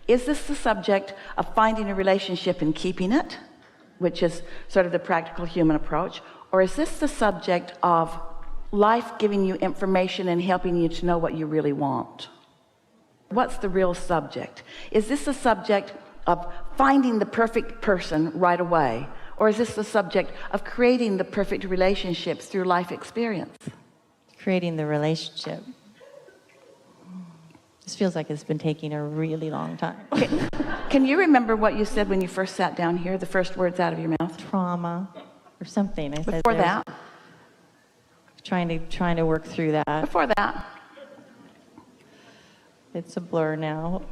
Is this the subject of finding a relationship and keeping it, which is sort of the practical human approach? Or is this the subject of life giving you information and helping you to know what you really want? What's the real subject? Is this the subject of finding the perfect person right away? Or is this the subject of creating the perfect relationships through life experience? Creating the relationship. This feels like it's been taking a really long time. Can you remember what you said when you first sat down here, the first words out of your mouth? Trauma or something. I said before that? Trying to work through that. Before that? It's a blur now.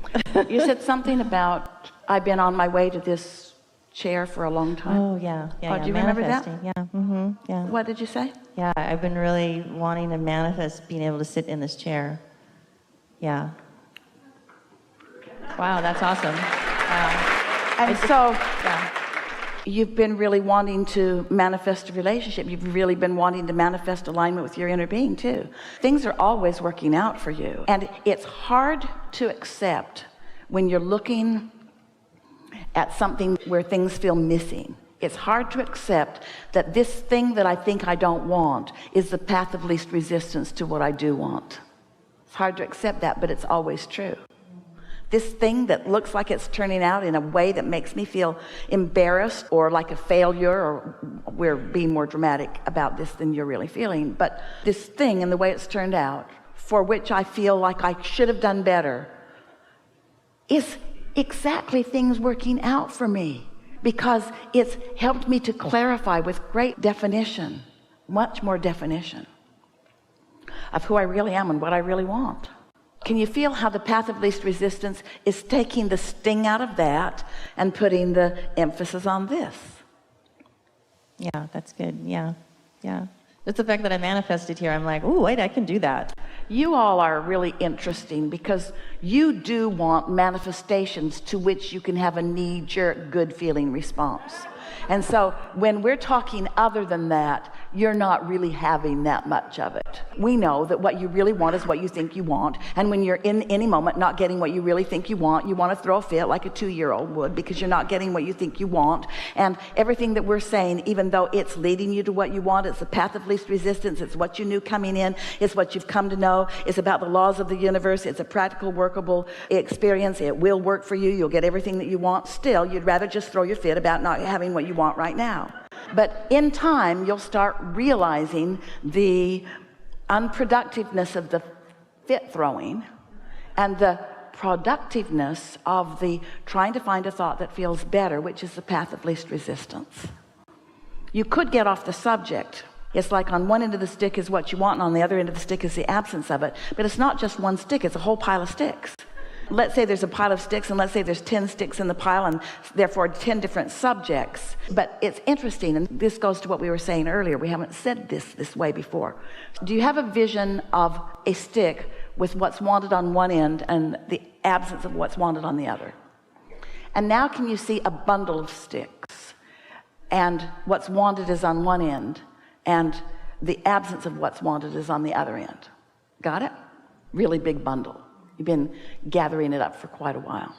You said something about, I've been on my way to this chair for a long time. Oh, yeah. Do you remember that? Yeah. Mm-hmm. Yeah. What did you say? Yeah, I've been really wanting to manifest being able to sit in this chair. Yeah. Wow, that's awesome. And so, you've been really wanting to manifest a relationship. You've really been wanting to manifest alignment with your inner being too. Things are always working out for you. And it's hard to accept when you're looking at something where things feel missing. It's hard to accept that this thing that I think I don't want is the path of least resistance to what I do want. It's hard to accept that, but it's always true. This thing that looks like it's turning out in a way that makes me feel embarrassed or like a failure, or we're being more dramatic about this than you're really feeling, but this thing and the way it's turned out, for which I feel like I should have done better, is exactly things working out for me, because it's helped me to clarify with great definition, much more definition, of who I really am and what I really want. Can you feel how the path of least resistance is taking the sting out of that and putting the emphasis on this? Yeah, that's good. Yeah. Just the fact that I manifested here, I'm like, ooh, wait, I can do that. You all are really interesting because you do want manifestations to which you can have a knee-jerk, good-feeling response. And so when we're talking other than that, you're not really having that much of it. We know that what you really want is what you think you want. And when you're in any moment not getting what you really think you want to throw a fit like a 2-year-old would, because you're not getting what you think you want. And everything that we're saying, even though it's leading you to what you want, it's the path of least resistance. It's what you knew coming in. It's what you've come to know. It's about the laws of the universe. It's a practical, workable experience. It will work for you. You'll get everything that you want. Still, you'd rather just throw your fit about not having what you want right now. But in time, you'll start realizing the unproductiveness of the fit throwing and the productiveness of the trying to find a thought that feels better, which is the path of least resistance. You could get off the subject. It's like on one end of the stick is what you want, and on the other end of the stick is the absence of it. But it's not just one stick, it's a whole pile of sticks. Let's say there's a pile of sticks, and let's say there's 10 sticks in the pile, and therefore 10 different subjects. But it's interesting, and this goes to what we were saying earlier. We haven't said this way before. Do you have a vision of a stick with what's wanted on one end and the absence of what's wanted on the other? And now can you see a bundle of sticks, and what's wanted is on one end, and the absence of what's wanted is on the other end? Got it? Really big bundle. You've been gathering it up for quite a while.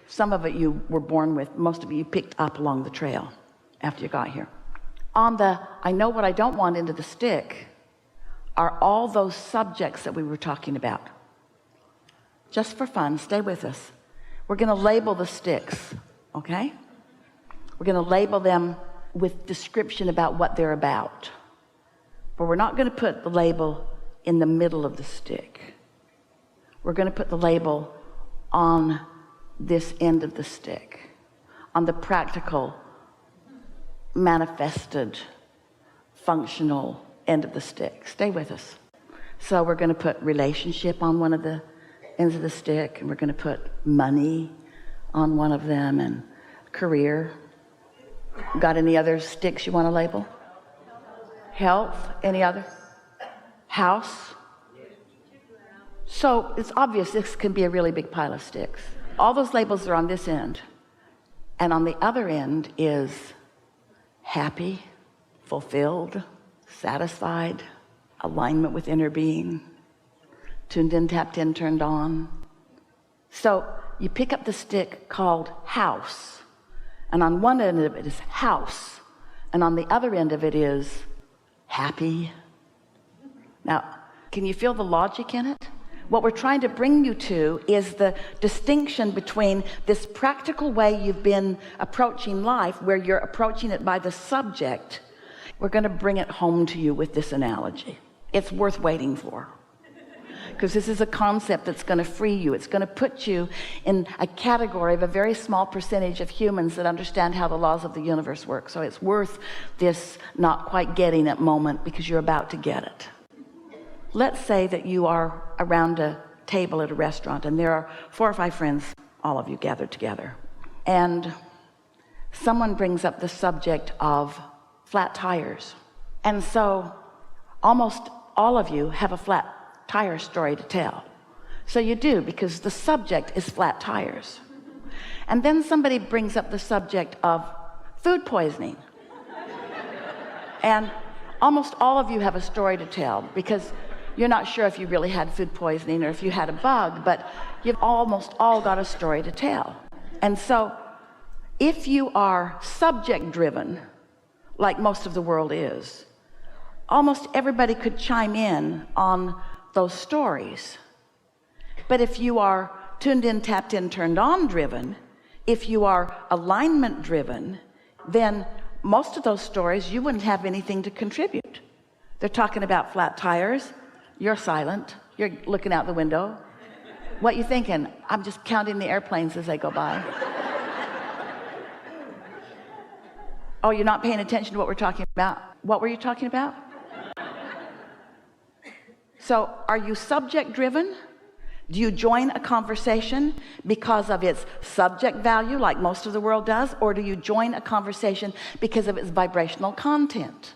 Some of it you were born with, most of it you picked up along the trail after you got here. On the I know what I don't want end of the stick are all those subjects that we were talking about. Just for fun, stay with us. We're going to label the sticks, okay? We're going to label them with description about what they're about. But we're not going to put the label in the middle of the stick. We're going to put the label on this end of the stick, on the practical, manifested, functional end of the stick. Stay with us. So we're going to put relationship on one of the ends of the stick, and we're going to put money on one of them, and career. Got any other sticks you want to label? Health? Any other? House? So it's obvious this can be a really big pile of sticks. All those labels are on this end. And on the other end is happy, fulfilled, satisfied, alignment with inner being, tuned in, tapped in, turned on. So you pick up the stick called house, and on one end of it is house, and on the other end of it is happy. Now, can you feel the logic in it? What we're trying to bring you to is the distinction between this practical way you've been approaching life, where you're approaching it by the subject. We're going to bring it home to you with this analogy. It's worth waiting for, because this is a concept that's going to free you. It's going to put you in a category of a very small percentage of humans that understand how the laws of the universe work. So it's worth this not quite getting it moment, because you're about to get it. Let's say that you are around a table at a restaurant, and there are 4 or 5 friends, all of you gathered together, and someone brings up the subject of flat tires. And so almost all of you have a flat tire story to tell. So you do, because the subject is flat tires. And then somebody brings up the subject of food poisoning. And almost all of you have a story to tell, because you're not sure if you really had food poisoning or if you had a bug, but you've almost all got a story to tell. And so if you are subject driven, like most of the world is, almost everybody could chime in on those stories. But if you are tuned in, tapped in, turned on driven, if you are alignment driven, then most of those stories you wouldn't have anything to contribute. They're talking about flat tires. You're silent. You're looking out the window. What you thinking? I'm just counting the airplanes as they go by. Oh, you're not paying attention to what we're talking about. What were you talking about? So are you subject driven? Do you join a conversation because of its subject value, like most of the world does? Or do you join a conversation because of its vibrational content?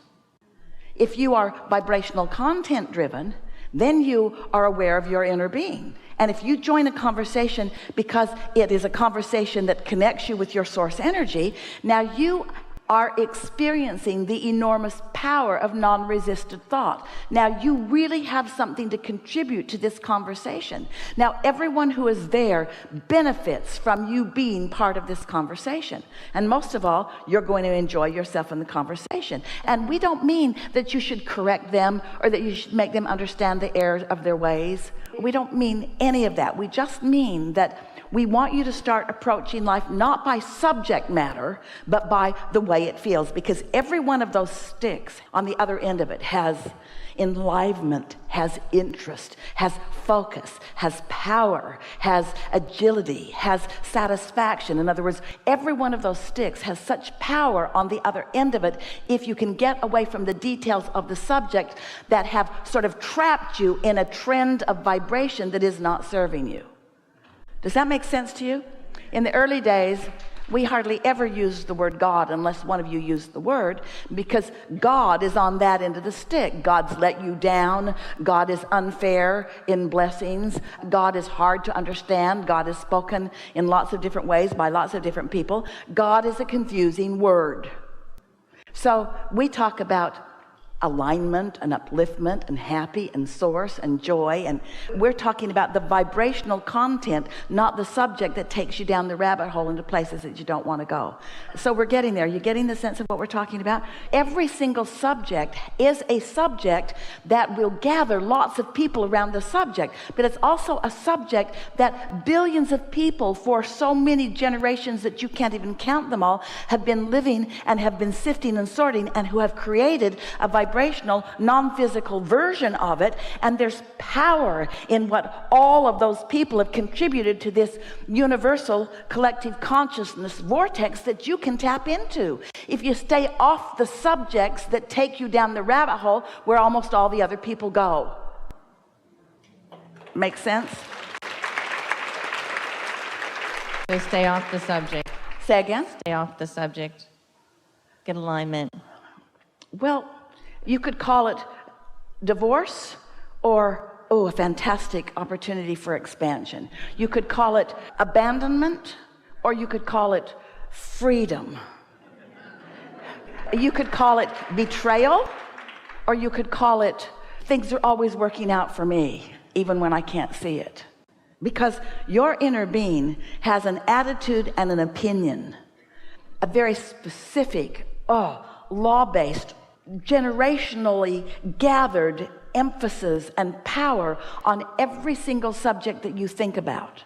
If you are vibrational content driven, then you are aware of your inner being. And if you join a conversation because it is a conversation that connects you with your source energy, now you are experiencing the enormous power of non-resisted thought. Now you really have something to contribute to this conversation. Now everyone who is there benefits from you being part of this conversation. And most of all, you're going to enjoy yourself in the conversation. And we don't mean that you should correct them or that you should make them understand the errors of their ways. We don't mean any of that. We just mean that we want you to start approaching life not by subject matter, but by the way it feels, because every one of those sticks on the other end of it has enlivenment, has interest, has focus, has power, has agility, has satisfaction. In other words, every one of those sticks has such power on the other end of it, if you can get away from the details of the subject that have sort of trapped you in a trend of vibration that is not serving you. Does that make sense to you? In the early days, we hardly ever used the word God unless one of you used the word, because God is on that end of the stick. God's let you down. God is unfair in blessings. God is hard to understand. God is spoken in lots of different ways by lots of different people. God is a confusing word. So we talk about alignment and upliftment and happy and source and joy, and we're talking about the vibrational content, not the subject that takes you down the rabbit hole into places that you don't want to go. So we're getting there. You're getting the sense of what we're talking about? Every single subject is a subject that will gather lots of people around the subject, but it's also a subject that billions of people for so many generations that you can't even count them all have been living and have been sifting and sorting, and who have created a vibrational, non-physical version of it. And there's power in what all of those people have contributed to this universal collective consciousness vortex that you can tap into if you stay off the subjects that take you down the rabbit hole where almost all the other people go. Make sense? So stay off the subject. Say again? Stay off the subject. Get alignment. Well, you could call it divorce, or, oh, a fantastic opportunity for expansion. You could call it abandonment, or you could call it freedom. You could call it betrayal, or you could call it things are always working out for me, even when I can't see it. because your inner being has an attitude and an opinion, a very specific, law-based, generationally gathered emphasis and power on every single subject that you think about.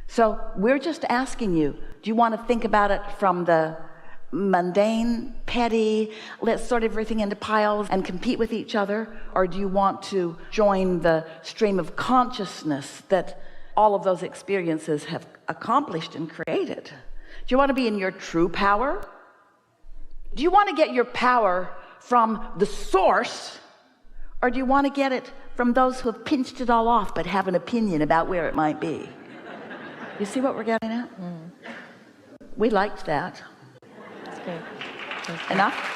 So we're just asking you, do you want to think about it from the mundane, petty, let's sort everything into piles and compete with each other? Or do you want to join the stream of consciousness that all of those experiences have accomplished and created? Do you want to be in your true power? Do you want to get your power from the source, or do you want to get it from those who have pinched it all off but have an opinion about where it might be? You see what we're getting at? We liked that. That's good. Enough?